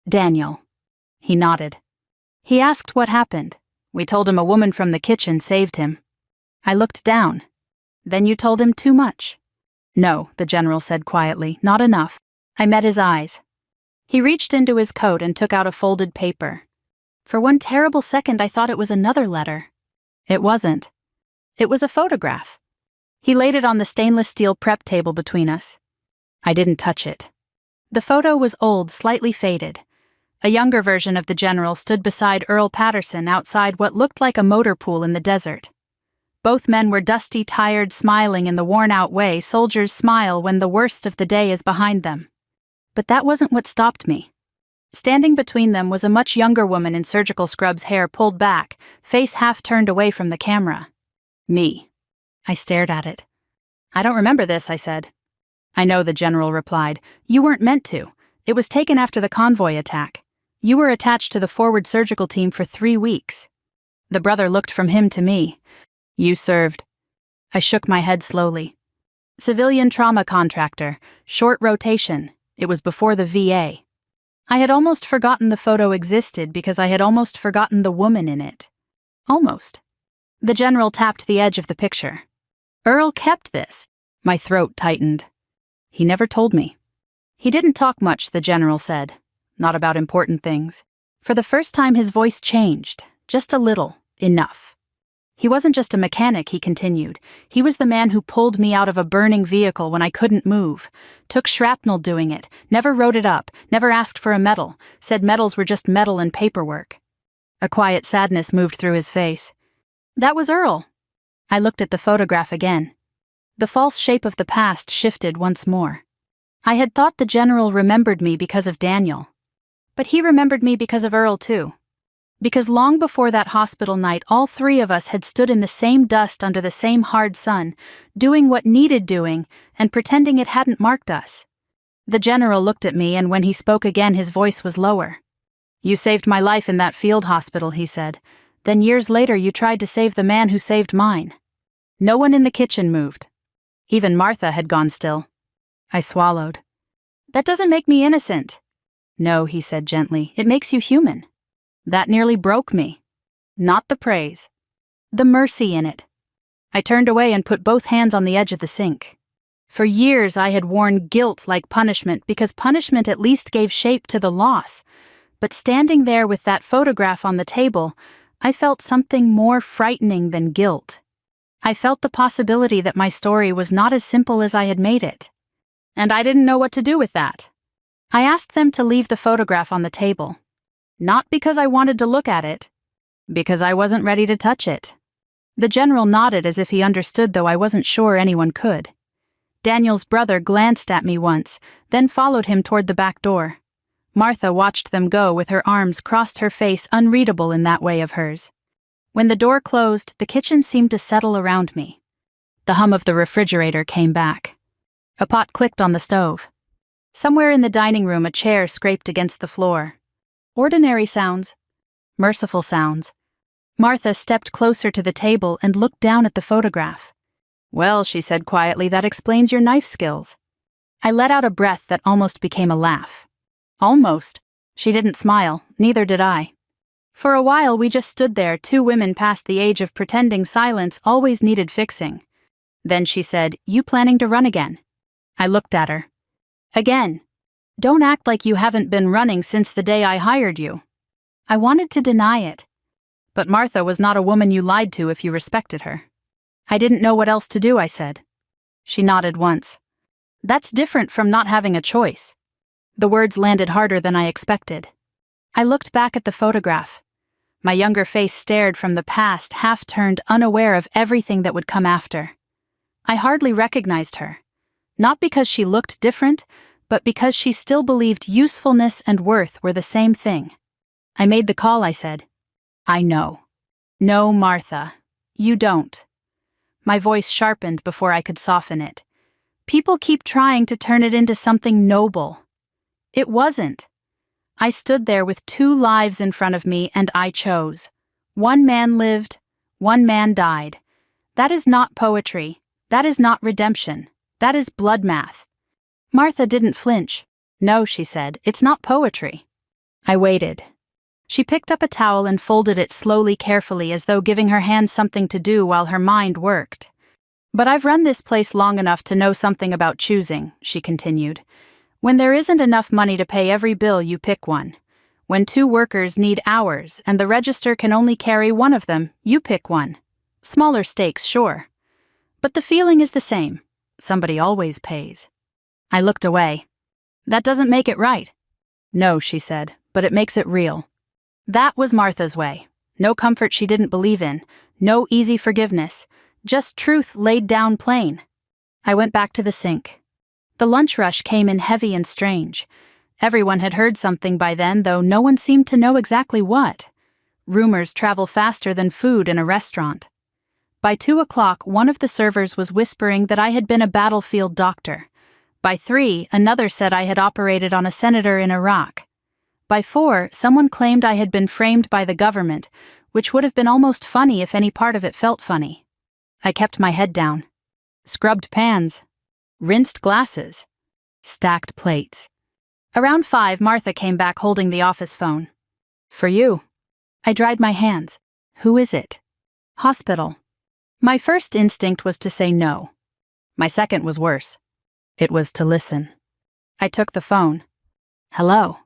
"Daniel." He nodded. "He asked what happened. We told him a woman from the kitchen saved him." I looked down. "Then you told him too much." "No," the general said quietly, "not enough." I met his eyes. He reached into his coat and took out a folded paper. For one terrible second I thought it was another letter. It wasn't. It was a photograph. He laid it on the stainless steel prep table between us. I didn't touch it. The photo was old, slightly faded. A younger version of the general stood beside Earl Patterson outside what looked like a motor pool in the desert. Both men were dusty, tired, smiling in the worn-out way soldiers smile when the worst of the day is behind them. But that wasn't what stopped me. Standing between them was a much younger woman in surgical scrubs, hair pulled back, face half turned away from the camera. Me. I stared at it. "I don't remember this," I said. "I know," the general replied. "You weren't meant to. It was taken after the convoy attack. You were attached to the forward surgical team for 3 weeks. The brother looked from him to me. "You served." I shook my head slowly. "Civilian trauma contractor, short rotation. It was before the VA." I had almost forgotten the photo existed because I had almost forgotten the woman in it. Almost. The general tapped the edge of the picture. "Earl kept this." My throat tightened. "He never told me." "He didn't talk much," the general said. "Not about important things." For the first time his voice changed. Just a little. Enough. "He wasn't just a mechanic," he continued. "He was the man who pulled me out of a burning vehicle when I couldn't move. Took shrapnel doing it. Never wrote it up. Never asked for a medal. Said medals were just metal and paperwork." A quiet sadness moved through his face. "That was Earl." I looked at the photograph again. The false shape of the past shifted once more. I had thought the general remembered me because of Daniel. But he remembered me because of Earl, too. Because long before that hospital night, all 3 of us had stood in the same dust under the same hard sun, doing what needed doing and pretending it hadn't marked us. The general looked at me, and when he spoke again his voice was lower. "You saved my life in that field hospital," he said. "Then years later you tried to save the man who saved mine." No one in the kitchen moved. Even Martha had gone still. I swallowed. That doesn't make me innocent. No, he said gently, it makes you human. That nearly broke me. Not the praise. The mercy in it. I turned away and put both hands on the edge of the sink. For years I had worn guilt like punishment because punishment at least gave shape to the loss. But standing there with that photograph on the table, I felt something more frightening than guilt. I felt the possibility that my story was not as simple as I had made it. And I didn't know what to do with that. I asked them to leave the photograph on the table. Not because I wanted to look at it, because I wasn't ready to touch it. The general nodded as if he understood, though I wasn't sure anyone could. Daniel's brother glanced at me once, then followed him toward the back door. Martha watched them go with her arms crossed, her face unreadable in that way of hers. When the door closed, the kitchen seemed to settle around me. The hum of the refrigerator came back. A pot clicked on the stove. Somewhere in the dining room a chair scraped against the floor. Ordinary sounds. Merciful sounds. Martha stepped closer to the table and looked down at the photograph. Well, she said quietly, that explains your knife skills. I let out a breath that almost became a laugh. Almost. She didn't smile, neither did I. For a while we just stood there, two women past the age of pretending silence always needed fixing. Then she said, "You planning to run again?" I looked at her. Again. Don't act like you haven't been running since the day I hired you. I wanted to deny it. But Martha was not a woman you lied to if you respected her. I didn't know what else to do, I said. She nodded once. That's different from not having a choice. The words landed harder than I expected. I looked back at the photograph. My younger face stared from the past, half-turned, unaware of everything that would come after. I hardly recognized her. Not because she looked different, but because she still believed usefulness and worth were the same thing. I made the call, I said. I know. No, Martha. You don't. My voice sharpened before I could soften it. People keep trying to turn it into something noble. It wasn't. I stood there with two lives in front of me and I chose. One man lived, one man died. That is not poetry. That is not redemption. That is blood math. Martha didn't flinch. No, she said, it's not poetry. I waited. She picked up a towel and folded it slowly, carefully, as though giving her hands something to do while her mind worked. But I've run this place long enough to know something about choosing, she continued. When there isn't enough money to pay every bill, you pick one. When two workers need hours and the register can only carry one of them, you pick one. Smaller stakes, sure. But the feeling is the same. Somebody always pays. I looked away. That doesn't make it right. No, she said, but it makes it real. That was Martha's way. No comfort she didn't believe in, no easy forgiveness, just truth laid down plain. I went back to the sink. The lunch rush came in heavy and strange. Everyone had heard something by then, though no one seemed to know exactly what. Rumors travel faster than food in a restaurant. By 2 o'clock, one of the servers was whispering that I had been a battlefield doctor. By 3, another said I had operated on a senator in Iraq. By 4, someone claimed I had been framed by the government, which would have been almost funny if any part of it felt funny. I kept my head down. Scrubbed pans. Rinsed glasses. Stacked plates. Around 5, Martha came back holding the office phone. For you. I dried my hands. Who is it? Hospital. My first instinct was to say no. My second was worse. It was to listen. I took the phone. Hello.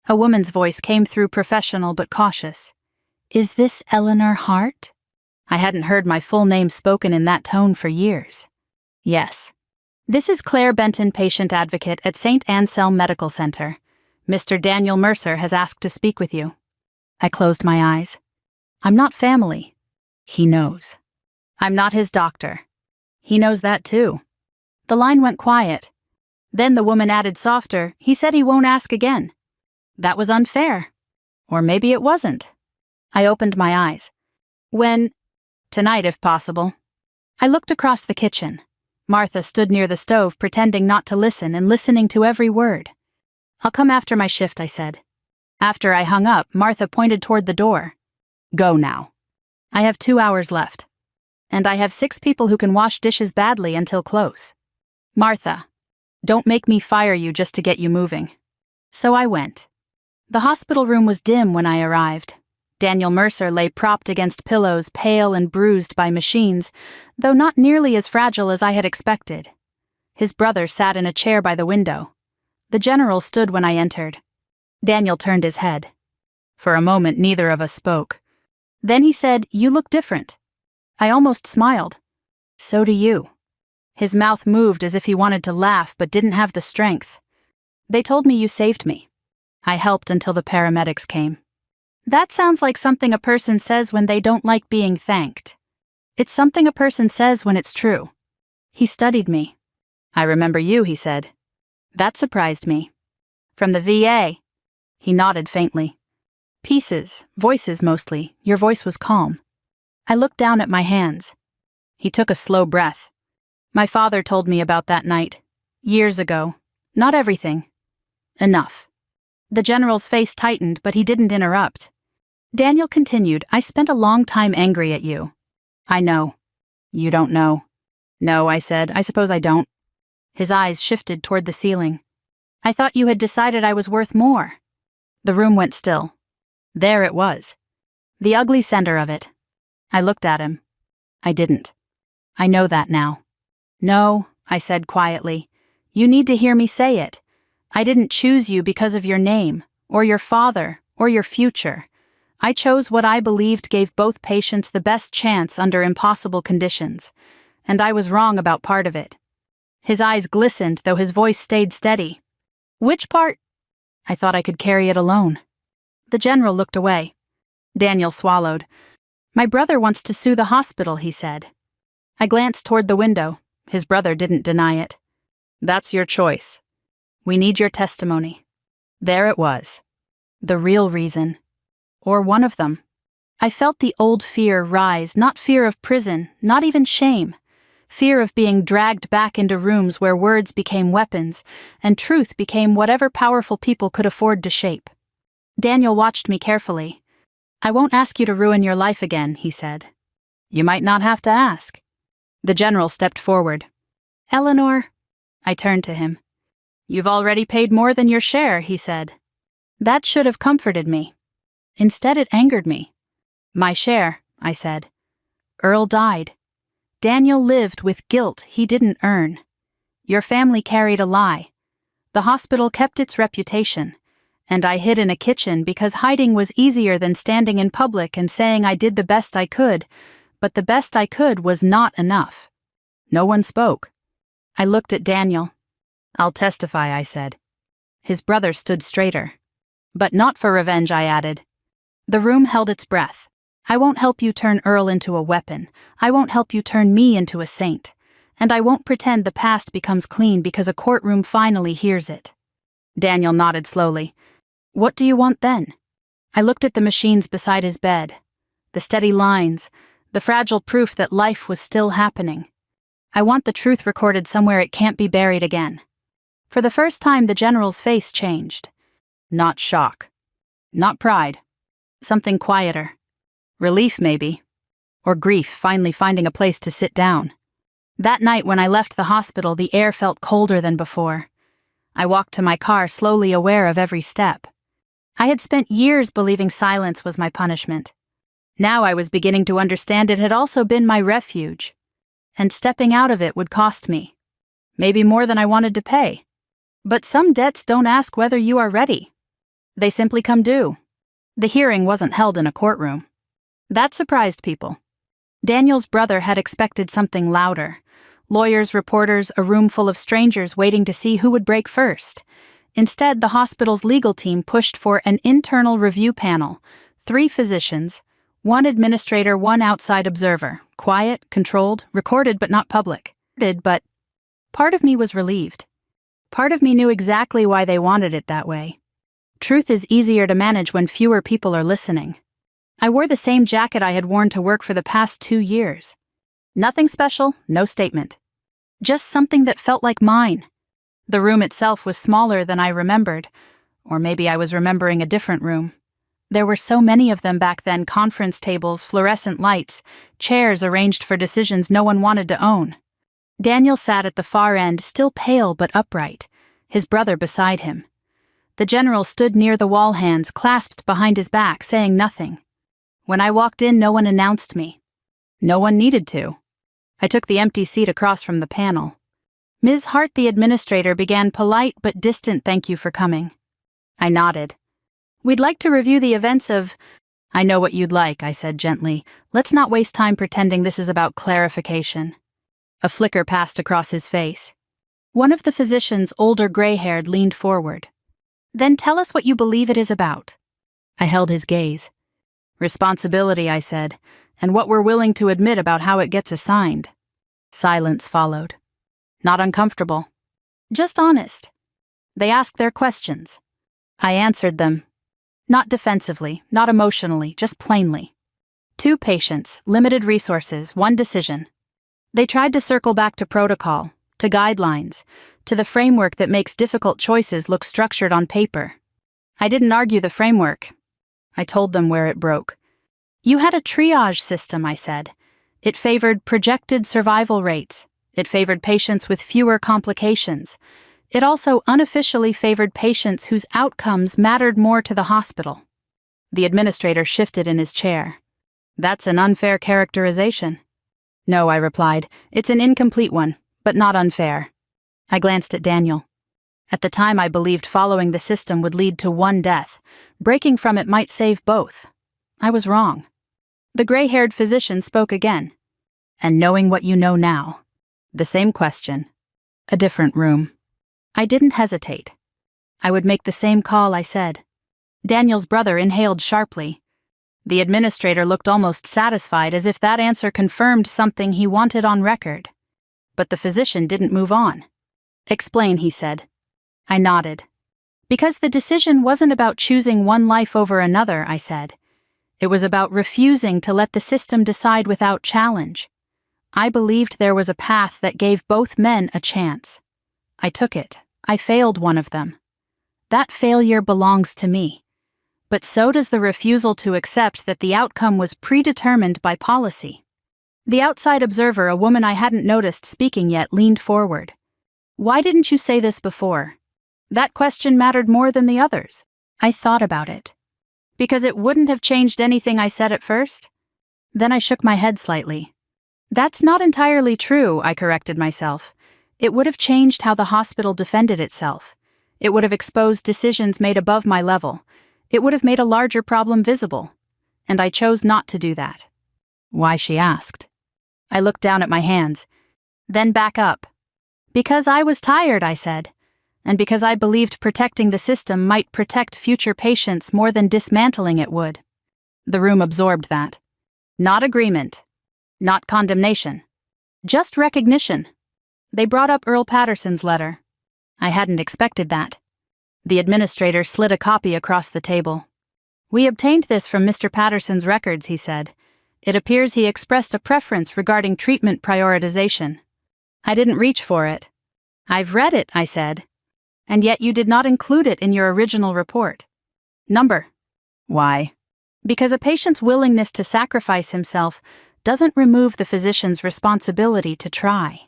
A woman's voice came through, professional but cautious. Is this Eleanor Hart? I hadn't heard my full name spoken in that tone for years. Yes. This is Claire Benton, patient advocate at St. Anselm Medical Center. Mr. Daniel Mercer has asked to speak with you. I closed my eyes. I'm not family. He knows. I'm not his doctor. He knows that too. The line went quiet. Then the woman added softer, he said he won't ask again. That was unfair. Or maybe it wasn't. I opened my eyes. When? Tonight, if possible. I looked across the kitchen. Martha stood near the stove, pretending not to listen and listening to every word. I'll come after my shift, I said. After I hung up, Martha pointed toward the door. Go now. I have 2 hours left. And I have 6 people who can wash dishes badly until close. Martha. Don't make me fire you just to get you moving. So I went. The hospital room was dim when I arrived. Daniel Mercer lay propped against pillows, pale and bruised by machines, though not nearly as fragile as I had expected. His brother sat in a chair by the window. The general stood when I entered. Daniel turned his head. For a moment, neither of us spoke. Then he said, "You look different." I almost smiled. "So do you." His mouth moved as if he wanted to laugh but didn't have the strength. "They told me you saved me. I helped until the paramedics came." That sounds like something a person says when they don't like being thanked. It's something a person says when it's true. He studied me. "I remember you," he said. That surprised me. "From the VA." He nodded faintly. "Pieces, voices mostly. Your voice was calm." I looked down at my hands. He took a slow breath. "My father told me about that night. Years ago. Not everything. Enough." The general's face tightened, but he didn't interrupt. Daniel continued, "I spent a long time angry at you." "I know." "You don't know." "No," I said. "I suppose I don't." His eyes shifted toward the ceiling. "I thought you had decided I was worth more." The room went still. There it was. The ugly center of it. I looked at him. I didn't. "I know that now." "No," I said quietly. "You need to hear me say it. I didn't choose you because of your name, or your father, or your future. I chose what I believed gave both patients the best chance under impossible conditions, and I was wrong about part of it." His eyes glistened, though his voice stayed steady. "Which part?" I thought I could carry it alone. The general looked away. Daniel swallowed. "My brother wants to sue the hospital," he said. I glanced toward the window. His brother didn't deny it. "That's your choice. We need your testimony." There it was. The real reason. Or one of them. I felt the old fear rise, not fear of prison, not even shame. Fear of being dragged back into rooms where words became weapons, and truth became whatever powerful people could afford to shape. Daniel watched me carefully. "I won't ask you to ruin your life again," he said. "You might not have to ask." The general stepped forward. "Eleanor," I turned to him. "You've already paid more than your share," he said. That should have comforted me. Instead, it angered me. "My share," I said. "Earl died. Daniel lived with guilt he didn't earn. Your family carried a lie. The hospital kept its reputation, and I hid in a kitchen because hiding was easier than standing in public and saying I did the best I could, but the best I could was not enough." No one spoke. I looked at Daniel. "I'll testify," I said. His brother stood straighter. "But not for revenge," I added. The room held its breath. "I won't help you turn Earl into a weapon. I won't help you turn me into a saint. And I won't pretend the past becomes clean because a courtroom finally hears it." Daniel nodded slowly. "What do you want then?" I looked at the machines beside his bed. The steady lines, the fragile proof that life was still happening. I want the truth recorded somewhere it can't be buried again. For the first time, the general's face changed. Not shock. Not pride. Something quieter. Relief, maybe. Or grief, finally finding a place to sit down. That night when I left the hospital, the air felt colder than before. I walked to my car, slowly aware of every step. I had spent years believing silence was my punishment. Now I was beginning to understand it had also been my refuge. And stepping out of it would cost me. Maybe more than I wanted to pay. But some debts don't ask whether you are ready. They simply come due. The hearing wasn't held in a courtroom. That surprised people. Daniel's brother had expected something louder. Lawyers, reporters, a room full of strangers waiting to see who would break first. Instead, the hospital's legal team pushed for an internal review panel, 3 physicians, 1 administrator, 1 outside observer, quiet, controlled, recorded but not public. But part of me was relieved. Part of me knew exactly why they wanted it that way. Truth is easier to manage when fewer people are listening. I wore the same jacket I had worn to work for the past 2 years. Nothing special, no statement. Just something that felt like mine. The room itself was smaller than I remembered, or maybe I was remembering a different room. There were so many of them back then: conference tables, fluorescent lights, chairs arranged for decisions no one wanted to own. Daniel sat at the far end, still pale but upright, his brother beside him. The general stood near the wall, hands clasped behind his back, saying nothing. When I walked in, no one announced me. No one needed to. I took the empty seat across from the panel. Ms. Hart, the administrator, began polite but distant thank you for coming. I nodded. We'd like to review the events of... I know what you'd like, I said gently. Let's not waste time pretending this is about clarification. A flicker passed across his face. One of the physicians, older gray-haired, leaned forward. Then tell us what you believe it is about. I held his gaze. Responsibility, I said, and what we're willing to admit about how it gets assigned. Silence followed. Not uncomfortable. Just honest. They asked their questions. I answered them. Not defensively, not emotionally, just plainly. 2 patients, limited resources, 1 decision. They tried to circle back to protocol, to guidelines, to the framework that makes difficult choices look structured on paper. I didn't argue the framework. I told them where it broke. You had a triage system, I said. It favored projected survival rates. It favored patients with fewer complications. It also unofficially favored patients whose outcomes mattered more to the hospital. The administrator shifted in his chair. That's an unfair characterization. No, I replied. It's an incomplete one, but not unfair. I glanced at Daniel. At the time, I believed following the system would lead to 1 death. Breaking from it might save both. I was wrong. The gray-haired physician spoke again. And knowing what you know now. The same question. A different room. I didn't hesitate. I would make the same call, I said. Daniel's brother inhaled sharply. The administrator looked almost satisfied, as if that answer confirmed something he wanted on record. But the physician didn't move on. Explain, he said. I nodded. Because the decision wasn't about choosing one life over another, I said. It was about refusing to let the system decide without challenge. I believed there was a path that gave both men a chance. I took it. I failed one of them. That failure belongs to me. But so does the refusal to accept that the outcome was predetermined by policy. The outside observer, a woman I hadn't noticed speaking yet, leaned forward. Why didn't you say this before? That question mattered more than the others. I thought about it. Because it wouldn't have changed anything I said at first? Then I shook my head slightly. That's not entirely true, I corrected myself. It would have changed how the hospital defended itself. It would have exposed decisions made above my level. It would have made a larger problem visible. And I chose not to do that. Why, she asked. I looked down at my hands. Then back up. Because I was tired, I said. And because I believed protecting the system might protect future patients more than dismantling it would. The room absorbed that. Not agreement. Not condemnation. Just recognition. They brought up Earl Patterson's letter. I hadn't expected that. The administrator slid a copy across the table. We obtained this from Mr. Patterson's records, he said. It appears he expressed a preference regarding treatment prioritization. I didn't reach for it. I've read it, I said. And yet you did not include it in your original report. Number. Why? Because a patient's willingness to sacrifice himself doesn't remove the physician's responsibility to try.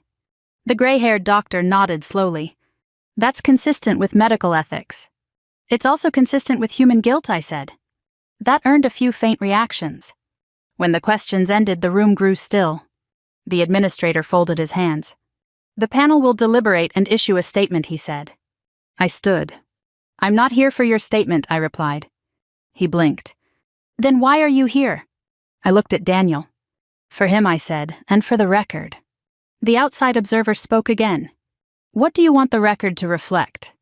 The gray-haired doctor nodded slowly. That's consistent with medical ethics. It's also consistent with human guilt, I said. That earned a few faint reactions. When the questions ended, the room grew still. The administrator folded his hands. The panel will deliberate and issue a statement, he said. I stood. I'm not here for your statement, I replied. He blinked. Then why are you here? I looked at Daniel. For him, I said, and for the record. The outside observer spoke again. What do you want the record to reflect?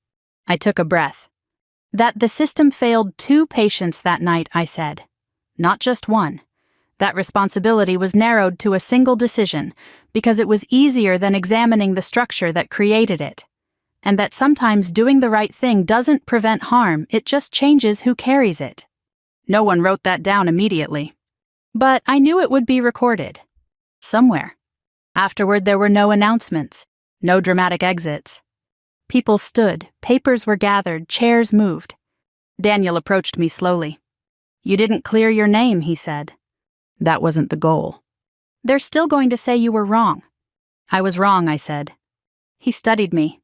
I took a breath. That the system failed 2 patients that night, I said. Not just 1. That responsibility was narrowed to a single decision because it was easier than examining the structure that created it. And that sometimes doing the right thing doesn't prevent harm, it just changes who carries it. No one wrote that down immediately. But I knew it would be recorded. Somewhere. Afterward, there were no announcements, no dramatic exits. People stood, papers were gathered, chairs moved. Daniel approached me slowly. You didn't clear your name, he said. That wasn't the goal. They're still going to say you were wrong. I was wrong, I said. He studied me.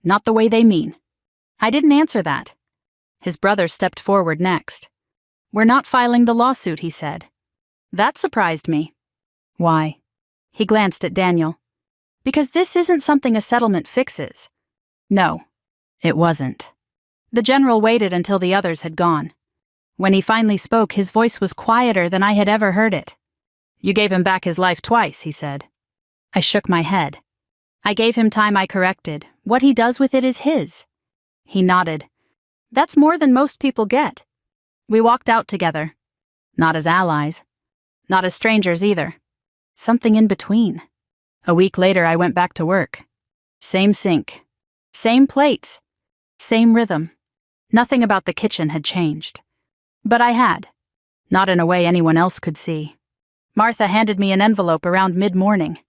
Not the way they mean. I didn't answer that. His brother stepped forward next. We're not filing the lawsuit, he said. That surprised me. Why? He glanced at Daniel. Because this isn't something a settlement fixes. No, it wasn't. The general waited until the others had gone. When he finally spoke, his voice was quieter than I had ever heard it. You gave him back his life twice, he said. I shook my head. I gave him time, I corrected. What he does with it is his. He nodded. That's more than most people get. We walked out together. Not as allies. Not as strangers either. Something in between. A week later, I went back to work. Same sink. Same plates. Same rhythm. Nothing about the kitchen had changed. But I had. Not in a way anyone else could see. Martha handed me an envelope around mid-morning.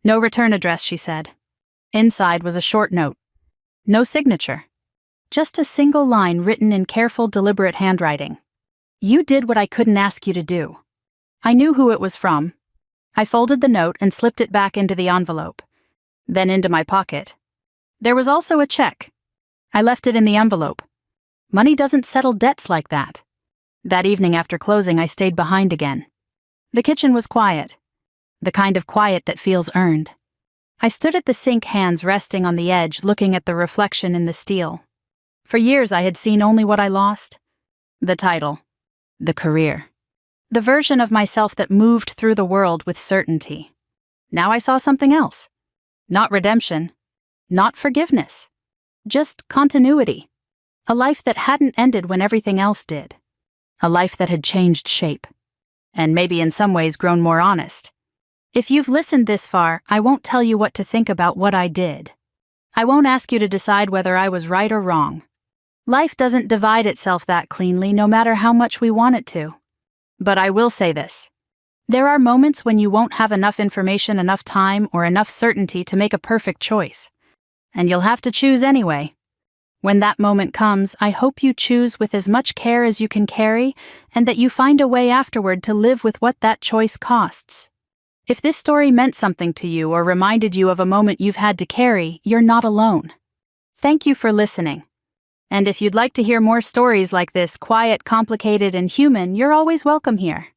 No return address, she said. Inside was a short note. No signature. Just a single line written in careful, deliberate handwriting. You did what I couldn't ask you to do. I knew who it was from. I folded the note and slipped it back into the envelope. Then into my pocket. There was also a check. I left it in the envelope. Money doesn't settle debts like that. That evening after closing, I stayed behind again. The kitchen was quiet. The kind of quiet that feels earned. I stood at the sink, hands resting on the edge, looking at the reflection in the steel. For years I had seen only what I lost. The title. The career. The version of myself that moved through the world with certainty. Now I saw something else. Not redemption. Not forgiveness. Just continuity. A life that hadn't ended when everything else did. A life that had changed shape. And maybe in some ways grown more honest. If you've listened this far, I won't tell you what to think about what I did. I won't ask you to decide whether I was right or wrong. Life doesn't divide itself that cleanly, no matter how much we want it to. But I will say this. There are moments when you won't have enough information, enough time, or enough certainty to make a perfect choice. And you'll have to choose anyway. When that moment comes, I hope you choose with as much care as you can carry, and that you find a way afterward to live with what that choice costs. If this story meant something to you or reminded you of a moment you've had to carry, you're not alone. Thank you for listening. And if you'd like to hear more stories like this, quiet, complicated, and human, you're always welcome here.